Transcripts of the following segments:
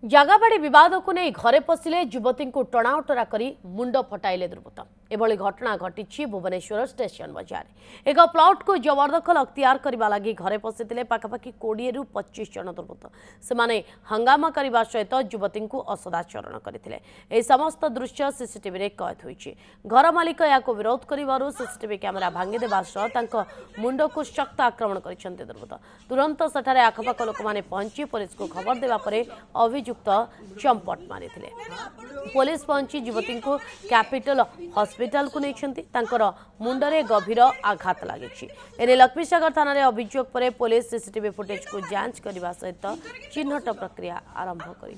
জাগাবাড়ি বিবাদ को नहीं घरे पशिले युवती को टणाउटरा कर मुंड फटाइले दुर्बृत्त एभली घटना घटी भुवनेश्वर स्टेशन बजार एक प्लॉट को जबरदखल अख्तियार करने लगी घरे पशिले पाखापाखि 20 ରୁ 25 जन दुर्बृत्त से हंगामा करने सहित युवती को असदाचरण करते समस्त दृश्य सीसीटीवी रे कैद होइछि। घर मालिक या विरोध कर सीसीटीवी कैमेरा भांगीदेवा सह मुंड को शक्त आक्रमण कर दुर्बृत्त तुरंत सेठारे आखपाख लोक मैंने पहुंची पुलिस को खबर देवा परे अभियुक्त चंपट मारी पुलिस पहुंची युवती को कैपिटल हॉस्पिटल को नहीं मुंडरे गभीर आघात लगी एने लक्ष्मीसागर थाना अभियोग पर पुलिस सीसीटीवी फुटेज को जांच करने सहित चिन्हट प्रक्रिया आरंभ कर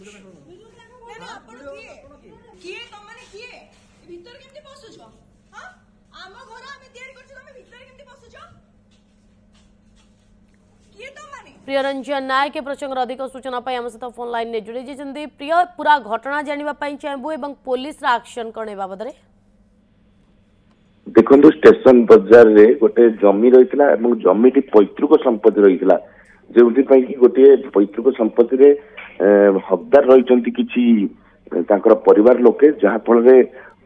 प्रिय रंजन नायक के प्रसंग अधिक सूचना आम सहित फोन लाइन में जोड़ी जाइए। प्रिय पूरा घटना जानापी चाहबू और पुलिस एक्शन कौन ए बाबद देखो स्टेशन बजार रे गोटे जमी रही जमी पैतृक संपत्ति रही जो गोटे पैतृक संपत्ति रे हकदार रही किसी परिवार लोके जहाँफल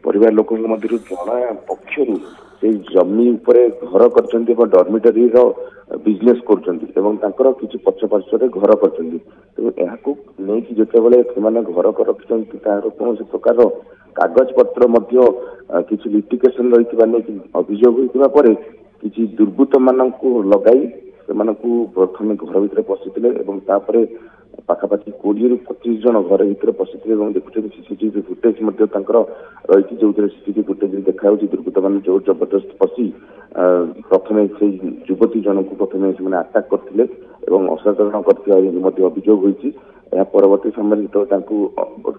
परिवार लोक जना पक्षर से जमी उपरे घर कर डॉर्मिटरी रो बिजनेस कर किसी पक्ष पार्श्व घर कर घर कर रखिंट कौन प्रकार कागज पत्र किसी लिटिगेशन रही अभियोग होता किसी दुर्बृत्त मान लगाई प्रथम घर भर पशिले पाखापाखि 20 ରୁ 25 जन घर भर पशिले देखुचे सीसीटीवी फुटेज रही जो सीसीटीवी फुटेज देखा दुर्बृत्त मान जोर जबरदस्त पशि प्रथम से युवती जन को प्रथम आटाक करते असाधारण कर अभियोग होती परवर्ती समय जो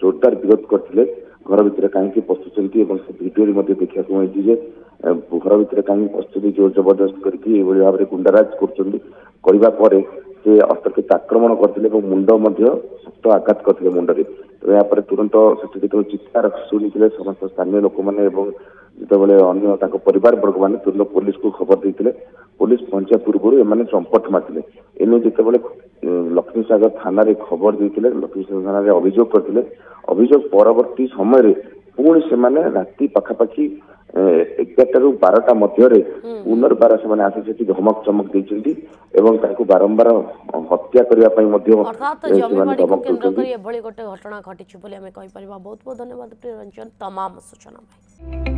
जोरदार विरोध करते घर भर कहीं पशुंट भिडियो देखा मिली घर भर कहीं पशुंट जोर जबरदस्त करके भाव में गुंडाराज कर से हस्तक्षेप आक्रमण करते मुंड शक्त आघात करते मुंडे तो यहाँ तुरंत जो चित्कार शुणी समस्त स्थानीय लोक मैंने जितेबाला अन्य परिवार वर्ग मैंने तुरंत पुलिस को खबर देते पुलिस पहुंचा पूर्व एम चंपट मारते एने जितेबाला लक्ष्मीसागर थाना खबर देते लक्ष्मीसागर थाना अभियोग करते अभियोग परवर्ती समय पुणी से राति पाखापाखि 11 ରୁ 12ଟା ମଧ୍ୟରେ पुनर्बार से आसी धमक चमक देती बारंबार हत्या करने गोटे घटना घटी बहुत बहुत धन्यवाद प्रिय रंजन तमाम सूचना।